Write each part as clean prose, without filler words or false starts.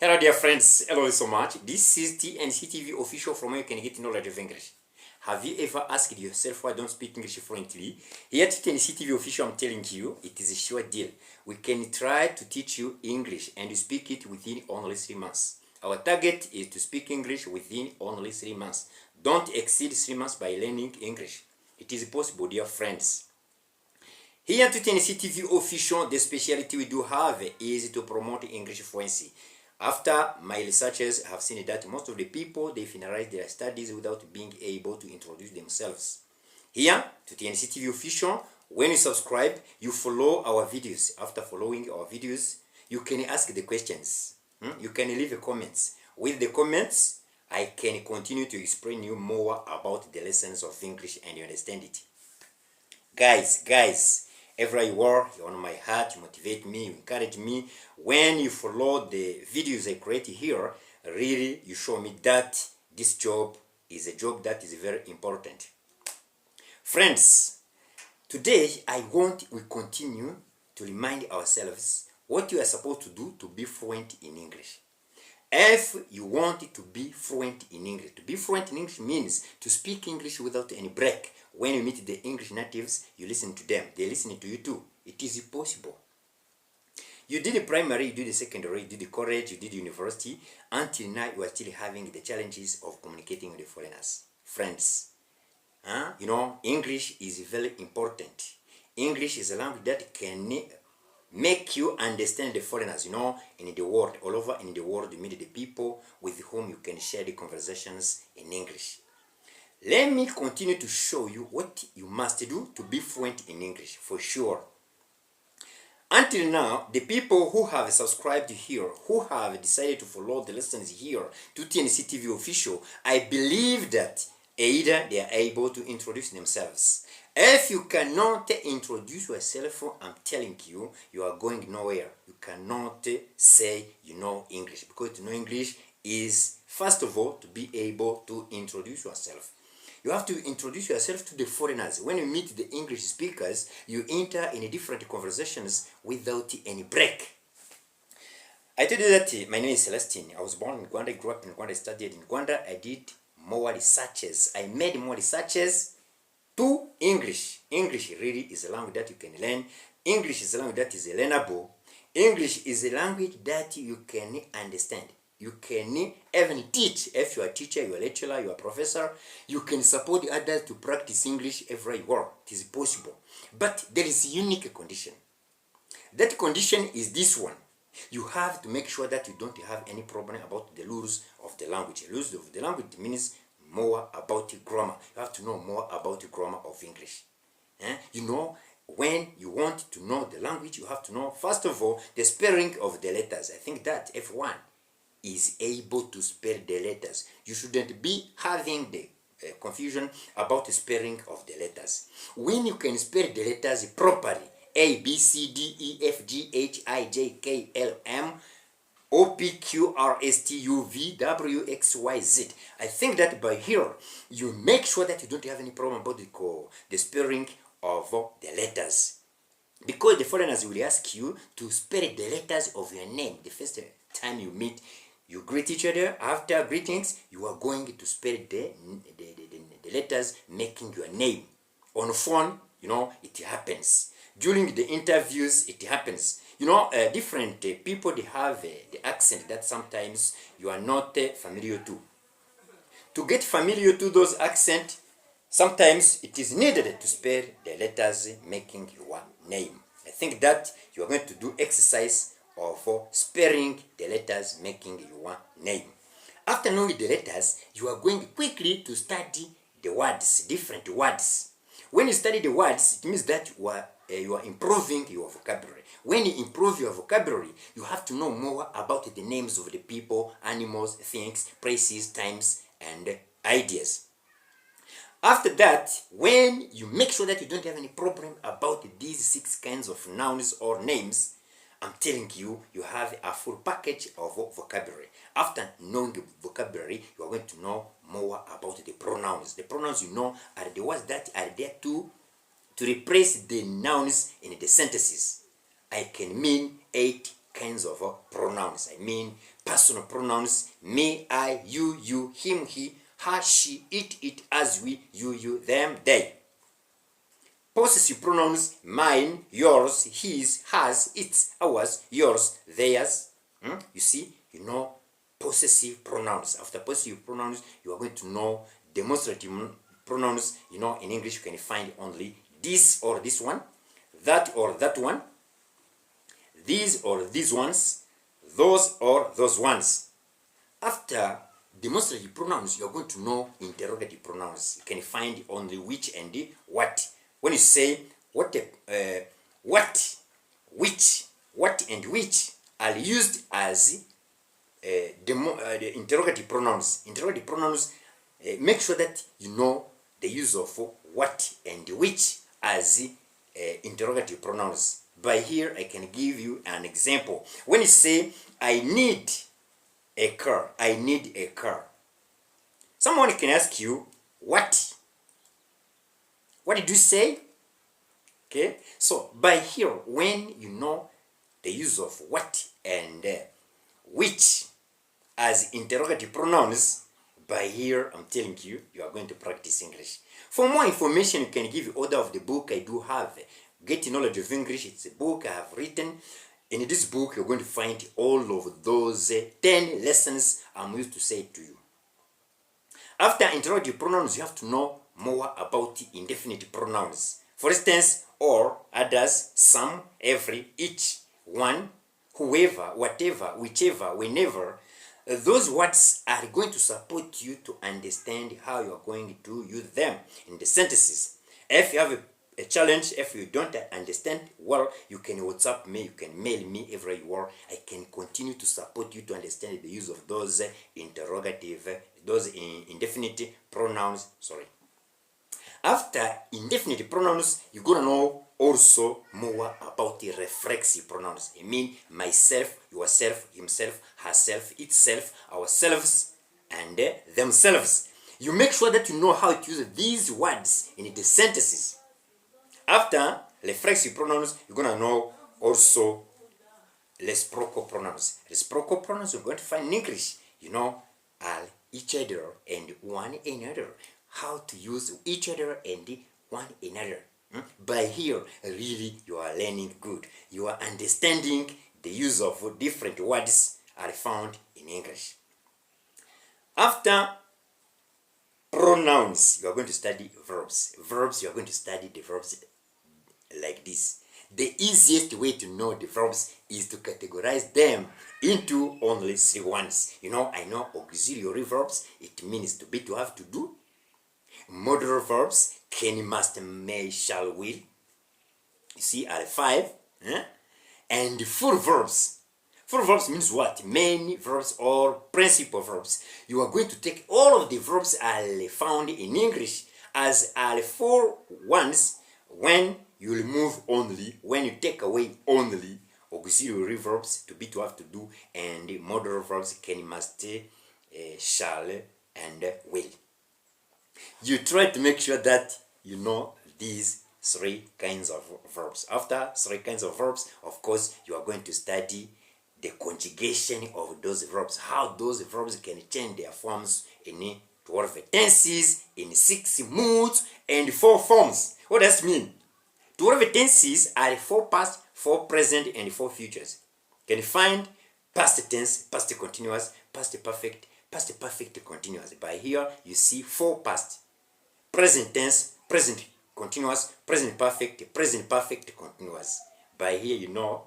Hello dear friends, hello so much. This is TNCTV official from where you can get knowledge of English. Have you ever asked yourself why I don't speak English fluently? Here at TNCTV official, I'm telling you, it is a sure deal. We can try to teach you English and you speak it within only 3 months. Our target is to speak English within only 3 months. Don't exceed 3 months by learning English. It is possible, dear friends. Here at TNCTV official, the specialty we do have is to promote English fluency. After my researchers have seen that most of the people, they finalize their studies without being able to introduce themselves. Here, to TNCTV official, when you subscribe, you follow our videos. After following our videos, you can ask the questions. You can leave the comments. With the comments, I can continue to explain you more about the lessons of English and you understand it. Guys, everywhere you are, you're on my heart, you motivate me, you encourage me. When you follow the videos I create here, really you show me that this job is a job that is very important. Friends, today we continue to remind ourselves what you are supposed to do to be fluent in English. If you want to be fluent in English, to be fluent in English means to speak English without any break. When you meet the English natives, you listen to them. They listen to you too. It is possible. You did the primary, you did the secondary, you did the college, you did the university. Until now, you are still having the challenges of communicating with the foreigners. Friends, English is very important. English is a language that can make you understand the foreigners, in the world, all over in the world, you meet the people with whom you can share the conversations in English. Let me continue to show you what you must do to be fluent in English, for sure. Until now, the people who have subscribed here, who have decided to follow the lessons here to TNCTV official, I believe that either they are able to introduce themselves. If you cannot introduce yourself, I'm telling you, you are going nowhere. You cannot say you know English, because to know English is, first of all, to be able to introduce yourself. You have to introduce yourself to the foreigners. When you meet the English speakers, you enter in different conversations without any break. I told you that my name is Celestine. I was born in Rwanda, I grew up in Rwanda, I studied in Rwanda. I did more researches. I made more researches to English. English really is a language that you can learn. English is a language that is learnable. English is a language that you can understand. You can even teach. If you are a teacher, you are a lecturer, you are a professor, you can support others to practice English everywhere you are. It is possible. But there is a unique condition. That condition is this one. You have to make sure that you don't have any problem about the rules of the language. The rules of the language means more about grammar. You have to know more about the grammar of English. When you want to know the language, you have to know, first of all, the spelling of the letters. I think that everyone is able to spell the letters. You shouldn't be having the confusion about the spelling of the letters. When you can spell the letters properly, A, B, C, D, E, F, G, H, I, J, K, L, M, O, P, Q, R, S, T, U, V, W, X, Y, Z. I think that by here, you make sure that you don't have any problem about the spelling of the letters. Because the foreigners will ask you to spell the letters of your name. The first time you meet, you greet each other. After greetings, you are going to spell the letters making your name. On the phone, it happens. During the interviews, it happens. Different people, they have the accent that sometimes you are not familiar to. To get familiar to those accents, sometimes it is needed to spell the letters making your name. I think that you are going to do exercise of spelling the letters making your name. After knowing the letters, you are going quickly to study the words, different words. When you study the words, it means that you are improving your vocabulary. When you improve your vocabulary, you have to know more about the names of the people, animals, things, places, times, and ideas. After that, when you make sure that you don't have any problem about these 6 kinds of nouns or names, I'm telling you, you have a full package of vocabulary. After knowing the vocabulary, you are going to know more about the pronouns. The pronouns are the words that are there to replace the nouns in the sentences. I can mean 8 kinds of pronouns. I mean personal pronouns: me, I, you, him, he, her, she, it, us, we, you, them, they. Possessive pronouns: mine, yours, his, hers, its, ours, yours, theirs. You see, possessive pronouns. After possessive pronouns, you are going to know demonstrative pronouns. In English you can find only this or this one, that or that one, these or these ones, those or those ones. After demonstrative pronouns, you are going to know interrogative pronouns. You can find only which and what. When you say what, which, what, and which are used as the interrogative pronouns. Interrogative pronouns, make sure that you know the use of what and which as interrogative pronouns. By here, I can give you an example. When you say, I need a car, I need a car. Someone can ask you, what? What did you say? Okay, so by here, when you know the use of what and which as interrogative pronouns, by here, I'm telling you, you are going to practice English. For more information, you can give order of the book I do have. Get Knowledge of English. It's a book I have written. In this book, you're going to find all of those 10 lessons I'm used to say to you. After interrogative pronouns, you have to know more about indefinite pronouns. For instance, or, others, some, every, each, one, whoever, whatever, whichever, whenever. Those words are going to support you to understand how you are going to use them in the sentences. If you have a challenge, if you don't understand well, you can WhatsApp me, you can mail me everywhere you are. I can continue to support you to understand the use of those indefinite pronouns. After indefinite pronouns, you're gonna know also more about the reflexive pronouns. I mean myself, yourself, himself, herself, itself, ourselves, and themselves. You make sure that you know how to use these words in the sentences. After reflexive pronouns, you're gonna know also reciprocal pronouns. Reciprocal pronouns you're going to find in English. Are each other and one another. How to use each other and one another. By here, really, you are learning good. You are understanding the use of different words are found in English. After pronouns, you are going to study verbs. Verbs, you are going to study the verbs like this. The easiest way to know the verbs is to categorize them into only 3 ones. I know auxiliary verbs. It means to be, to have, to do. Modal verbs, can, must, may, shall, will. You see, are 5. And full verbs. Full verbs means what? Main verbs or principal verbs. You are going to take all of the verbs are found in English as are 4 ones when you remove only, when you take away only auxiliary verbs, to be, to have, to do, and modal verbs, can, must, shall, and will. You try to make sure that you know these 3 kinds of verbs. After 3 kinds of verbs, of course, you are going to study the conjugation of those verbs, how those verbs can change their forms in 12 tenses, in 6 moods, and 4 forms. What does that mean? 12 tenses are 4 past, 4 present, and 4 futures. You can find past tense, past continuous, past perfect continuous. By here, you see 4 past. Present tense, present continuous, present perfect continuous. By here, you know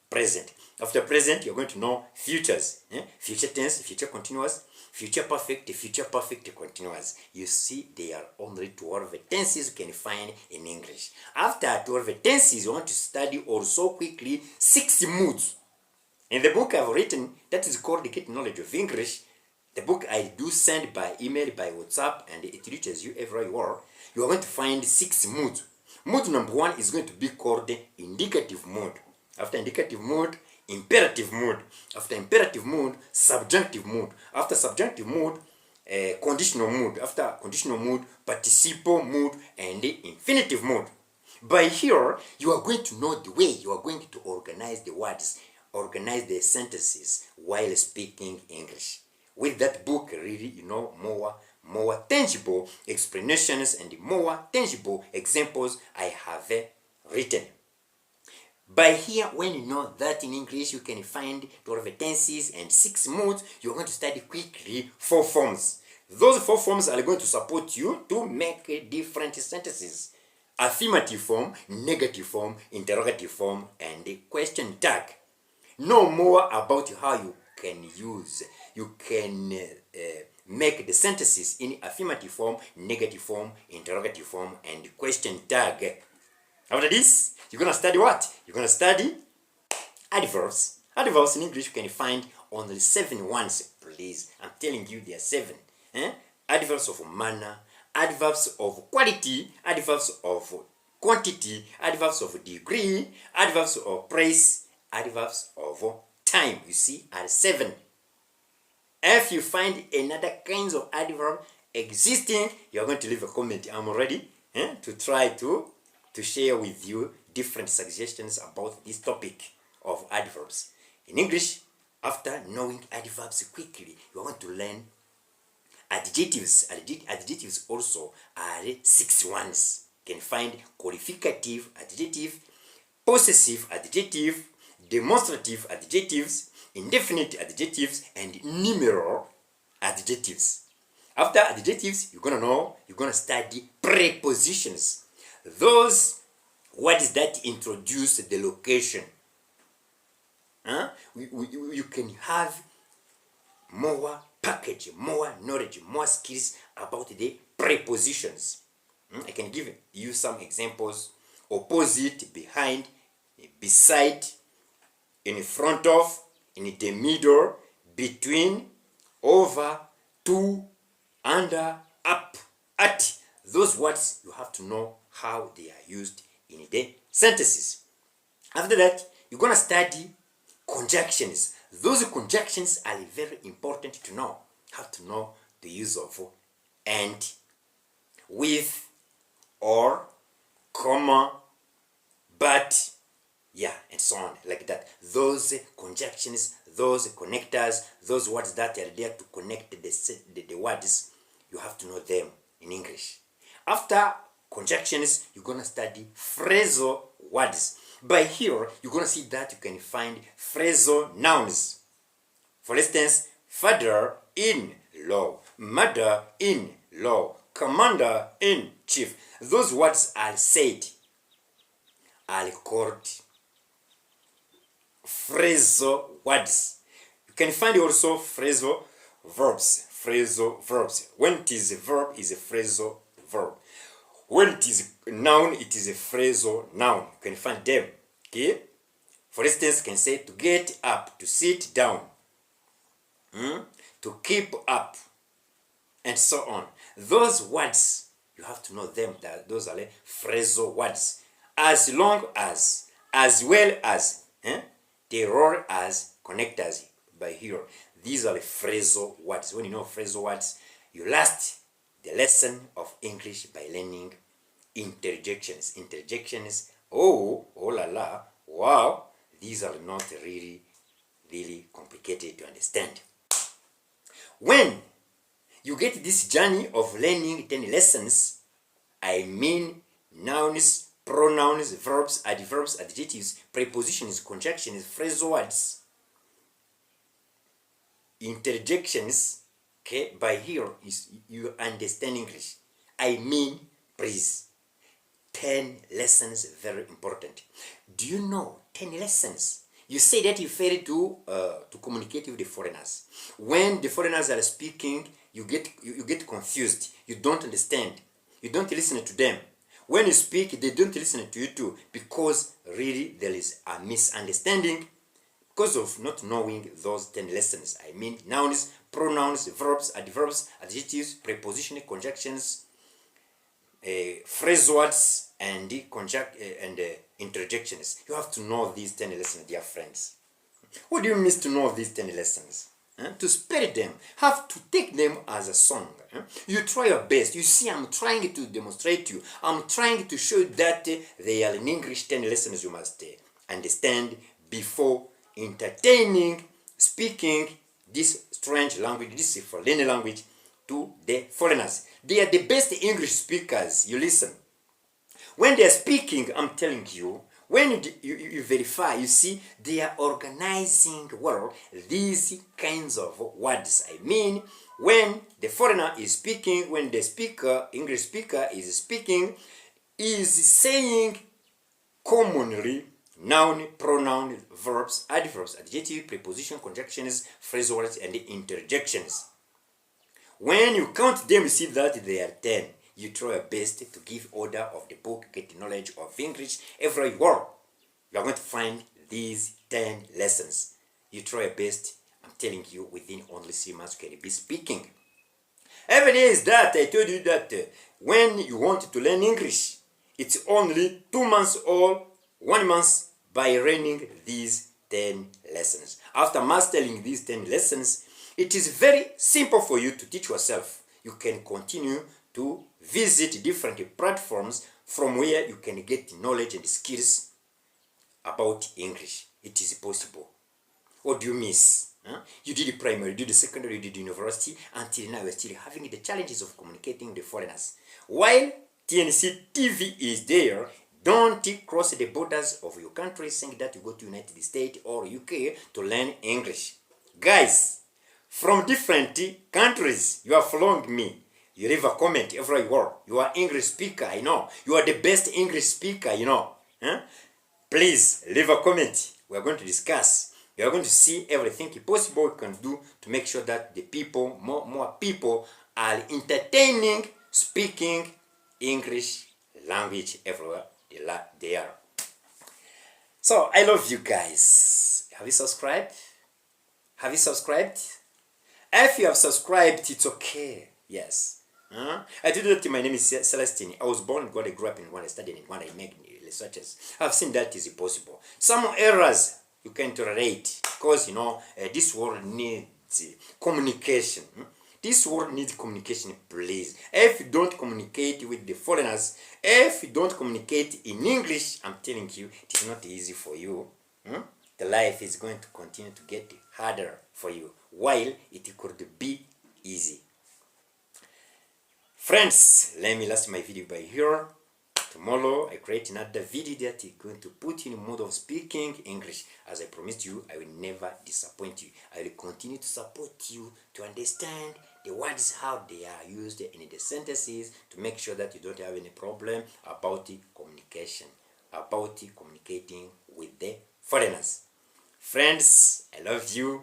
present. After present, you're going to know futures. Future tense, future continuous, future perfect continuous. You see, there are only 12 tenses you can find in English. After 12 tenses, you want to study also quickly 6 moods. In the book I've written, that is called Get Knowledge of English, the book I do send by email, by WhatsApp, and it reaches you everywhere you are. You are going to find 6 moods. Mood number 1 is going to be called the indicative mood. After indicative mood, imperative mood. After imperative mood, subjunctive mood. After subjunctive mood, conditional mood. After conditional mood, participle mood, and the infinitive mood. By here, you are going to know the way you are going to organize the words organize their sentences while speaking English. With that book, really, more tangible explanations and more tangible examples I have written. By here, when you know that in English you can find 12 tenses and 6 moods, you're going to study quickly 4 forms. Those 4 forms are going to support you to make different sentences. Affirmative form, negative form, interrogative form, and question tag. Know more about how you can make the sentences in affirmative form, negative form, interrogative form, and question tag. After this, you're going to study what? You're going to study adverbs. Adverbs in English you can find only 7 ones, please. I'm telling you there are 7. Adverbs of manner, adverbs of quality, adverbs of quantity, adverbs of degree, adverbs of place, adverbs of time. You see, are 7. If you find another kinds of adverb existing, you're going to leave a comment. I'm ready to try to share with you different suggestions about this topic of adverbs. In English, after knowing adverbs quickly, you want to learn adjectives. Adjectives also are 6 ones. You can find qualificative adjective, possessive adjective, demonstrative adjectives, indefinite adjectives, and numeral adjectives. After adjectives, you're gonna study prepositions. Those words that introduce the location. You can have more package, more knowledge, more skills about the prepositions. I can give you some examples. Opposite, behind, beside, in front of, in the middle, between, over, to, under, up, at. Those words you have to know how they are used in the sentences. After that, you're going to study conjunctions. Those conjunctions are very important to know. You have to know the use of and, with, or, comma, but, and so on, like that. Those conjunctions, those connectors, those words that are there to connect the words, you have to know them in English. After conjunctions, you're going to study phrasal words. By here, you're going to see that you can find phrasal nouns. For instance, father-in-law, mother-in-law, commander-in-chief. Those words are said, are called phrasal words. You can find also phrasal verbs. Phrasal verbs. When it is a verb, is a phrasal verb. When it is a noun, it is a phrasal noun. You can find them. Okay? For instance, you can say to get up, to sit down, to keep up, and so on. Those words, you have to know them. That those are phrasal words. As long as well as, they roll as connectors by here. These are the phrasal words. When you know phrasal words, you last the lesson of English by learning interjections. Interjections, oh la la, wow, these are not really complicated to understand. When you get this journey of learning 10 lessons, I mean nouns, pronouns, verbs, adverbs, adjectives, prepositions, conjunctions, phrasal words, interjections, okay, by here is you understand English. I mean, please, 10 lessons, very important. Do you know 10 lessons? You say that you fail to communicate with the foreigners. When the foreigners are speaking, you get confused. You don't understand. You don't listen to them. When you speak, they don't listen to you too, because really there is a misunderstanding because of not knowing those 10 lessons. I mean nouns, pronouns, verbs, adverbs, adjectives, prepositions, conjunctions, phrase words, and interjections. You have to know these 10 lessons, dear friends. What do you mean to know these 10 lessons? To spell them, have to take them as a song. You try your best. You see, I'm trying to demonstrate to you. I'm trying to show you that they are in English 10 lessons you must understand before entertaining, speaking this strange language, this foreign language to the foreigners. They are the best English speakers. You listen. When they are speaking, I'm telling you, when you verify, you see they are organizing well these kinds of words. I mean, when the foreigner is speaking, when the speaker, English speaker is speaking, is saying commonly noun, pronoun, verbs, adverbs, adjective, preposition, conjunctions, phrasal words, and interjections. When you count them, you see that they are 10. You try your best to give order of the book, get knowledge of English everywhere you are. You are going to find these 10 lessons. You try your best. I'm telling you, within only 3 months you can be speaking. Evidence that I told you that when you want to learn English, it's only 2 months or 1 month by learning these 10 lessons. After mastering these 10 lessons, it is very simple for you to teach yourself. You can continue to visit different platforms from where you can get knowledge and skills about English. It is possible. What do you miss? You did primary, you did the secondary, you did university, until now you're still having the challenges of communicating with the foreigners. While TNC TV is there, don't cross the borders of your country saying that you go to United States or UK to learn English. Guys, from different countries, you are following me. You leave a comment everywhere you are. You are English speaker, I know. You are the best English speaker, you know. Please leave a comment. We are going to discuss. We are going to see everything possible we can do to make sure that the people, more people, are entertaining, speaking English language everywhere they are. So I love you guys. Have you subscribed? Have you subscribed? If you have subscribed, it's okay. Yes. I told you that my name is Celestine. I was born in Rwanda, I grew up in Rwanda, I studied in Rwanda, I made researches. I've seen that is possible. Some errors you can tolerate because, you know, this world needs communication. This world needs communication, please. If you don't communicate with the foreigners, if you don't communicate in English, I'm telling you, it is not easy for you. The life is going to continue to get harder for you, while it could be easy. Friends, let me last my video by here. Tomorrow I create another video that is going to put you in mode of speaking English. As I promised you, I will never disappoint you. I will continue to support you to understand the words, how they are used in the sentences, to make sure that you don't have any problem about the communication, about the communicating with the foreigners. Friends, I love you.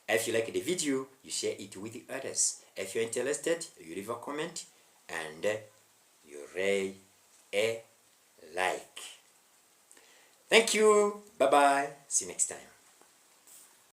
If you like the video, you share it with others. If you're interested, you leave a comment and you rate a like. Thank you. Bye bye. See you next time.